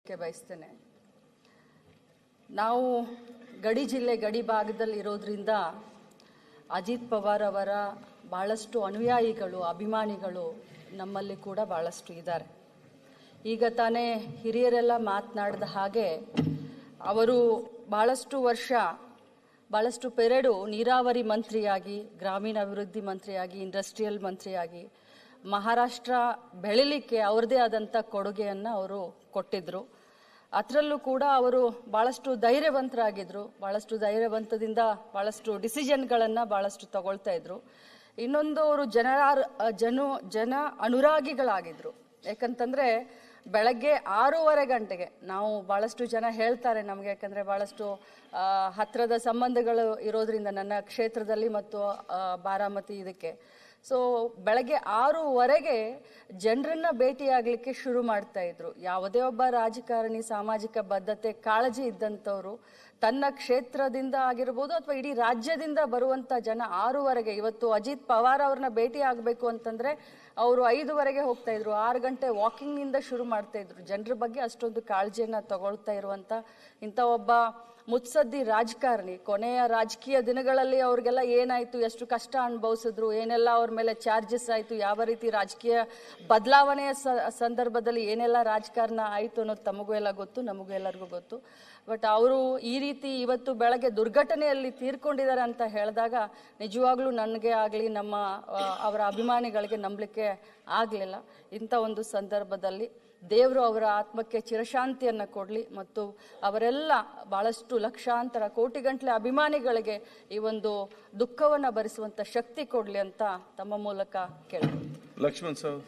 ತಿಳಿಸ್ಲಿಕ್ಕೆ ಬಯಸ್ತೇನೆ. ನಾವು ಗಡಿ ಜಿಲ್ಲೆ ಗಡಿ ಭಾಗದಲ್ಲಿ ಇರೋದ್ರಿಂದ ಅಜಿತ್ ಪವಾರ್ ಅವರ ಭಾಳಷ್ಟು ಅನುಯಾಯಿಗಳು, ಅಭಿಮಾನಿಗಳು ನಮ್ಮಲ್ಲಿ ಕೂಡ ಭಾಳಷ್ಟು ಇದ್ದಾರೆ. ಈಗ ತಾನೇ ಹಿರಿಯರೆಲ್ಲ ಮಾತನಾಡಿದ ಹಾಗೆ ಅವರು ಭಾಳಷ್ಟು ಪೆರಡು ನೀರಾವರಿ ಮಂತ್ರಿಯಾಗಿ, ಗ್ರಾಮೀಣಾಭಿವೃದ್ಧಿ ಮಂತ್ರಿಯಾಗಿ, ಇಂಡಸ್ಟ್ರಿಯಲ್ ಮಂತ್ರಿಯಾಗಿ ಮಹಾರಾಷ್ಟ್ರ ಬೆಳಿಲಿಕ್ಕೆ ಅವ್ರದ್ದೇ ಆದಂಥ ಕೊಡುಗೆಯನ್ನು ಅವರು ಕೊಟ್ಟಿದ್ದರು. ಅದರಲ್ಲೂ ಕೂಡ ಅವರು ಭಾಳಷ್ಟು ಧೈರ್ಯವಂತರಾಗಿದ್ದರು. ಭಾಳಷ್ಟು ಧೈರ್ಯವಂತದಿಂದ ಭಾಳಷ್ಟು ಡಿಸಿಷನ್ಗಳನ್ನು ಭಾಳಷ್ಟು ತಗೊಳ್ತಾ ಇದ್ರು. ಇನ್ನೊಂದು ಅವರು ಜನ ಅನುರಾಗಿಗಳಾಗಿದ್ದರು. ಯಾಕಂತಂದರೆ ಬೆಳಗ್ಗೆ 6:30 ಗಂಟೆಗೆ ನಾವು ಭಾಳಷ್ಟು ಜನ ಹೇಳ್ತಾರೆ ನಮಗೆ, ಯಾಕಂದರೆ ಭಾಳಷ್ಟು ಹತ್ತಿರದ ಸಂಬಂಧಗಳು ಇರೋದ್ರಿಂದ ನನ್ನ ಕ್ಷೇತ್ರದಲ್ಲಿ ಮತ್ತು ಬಾರಾಮತಿ ಇದಕ್ಕೆ. ಸೊ ಬೆಳಗ್ಗೆ 6:15ಗೆ ಜನರನ್ನ ಭೇಟಿಯಾಗಲಿಕ್ಕೆ ಶುರು ಮಾಡ್ತಾ ಇದ್ರು. ಯಾವುದೇ ಒಬ್ಬ ರಾಜಕಾರಣಿ ಸಾಮಾಜಿಕ ಬದ್ಧತೆ ಕಾಳಜಿ ಇದ್ದಂಥವ್ರು ತನ್ನ ಕ್ಷೇತ್ರದಿಂದ ಆಗಿರ್ಬೋದು ಅಥವಾ ಇಡೀ ರಾಜ್ಯದಿಂದ ಬರುವಂಥ ಜನ 6:15ಗೆ, ಇವತ್ತು ಅಜಿತ್ ಪವಾರ್ ಅವ್ರನ್ನ ಭೇಟಿ ಆಗಬೇಕು ಅಂತಂದರೆ ಅವರು 5:15ಗೆ ಹೋಗ್ತಾ ಇದ್ರು. 6 ಗಂಟೆ ವಾಕಿಂಗ್ನಿಂದ ಶುರು ಮಾಡ್ತಾ ಇದ್ರು. ಜನರ ಬಗ್ಗೆ ಅಷ್ಟೊಂದು ಕಾಳಜಿಯನ್ನು ತಗೊಳ್ತಾ ಇರುವಂಥ ಇಂಥ ಒಬ್ಬ ಮುತ್ಸದ್ದಿ ರಾಜಕಾರಣಿ. ಕೊನೆಯ ರಾಜಕೀಯ ದಿನಗಳಲ್ಲಿ ಅವ್ರಿಗೆಲ್ಲ ಏನಾಯಿತು, ಎಷ್ಟು ಕಷ್ಟ ಅನುಭವಿಸಿದ್ರು, ಏನೆಲ್ಲ ಅವ್ರ ಮೇಲೆ ಚಾರ್ಜಸ್ ಆಯಿತು, ಯಾವ ರೀತಿ ರಾಜಕೀಯ ಬದಲಾವಣೆಯ ಸಂದರ್ಭದಲ್ಲಿ ಏನೆಲ್ಲ ರಾಜಕಾರಣ ಆಯಿತು ಅನ್ನೋದು ತಮಗೂ ಎಲ್ಲ ಗೊತ್ತು, ನಮಗೂ ಎಲ್ಲರಿಗೂ ಗೊತ್ತು. ಬಟ್ ಅವರು ಈ ರೀತಿ ಇವತ್ತು ಬೆಳಗ್ಗೆ ದುರ್ಘಟನೆಯಲ್ಲಿ ತೀರ್ಕೊಂಡಿದ್ದಾರೆ ಅಂತ ಹೇಳಿದಾಗ ನಿಜವಾಗ್ಲೂ ನನಗೆ ಆಗಲಿ ಅವರ ಅಭಿಮಾನಿಗಳಿಗೆ ನಂಬಲಿಕ್ಕೆ ಆಗಲಿಲ್ಲ. ಇಂಥ ಒಂದು ಸಂದರ್ಭದಲ್ಲಿ ದೇವರು ಅವರ ಆತ್ಮಕ್ಕೆ ಚಿರಶಾಂತಿಯನ್ನು ಕೊಡಲಿ ಮತ್ತು ಅವರೆಲ್ಲ ಭಾಳಷ್ಟು ಲಕ್ಷಾಂತರ ಕೋಟಿಗಟ್ಟಲೆ ಅಭಿಮಾನಿಗಳಿಗೆ ಈ ಒಂದು ದುಃಖವನ್ನು ಭರಿಸುವಂಥ ಶಕ್ತಿ ಕೊಡಲಿ ಅಂತ ತಮ್ಮ ಮೂಲಕ ಕೇಳ್ತೀನಿ. ಲಕ್ಷ್ಮಣ್ ಸರ್.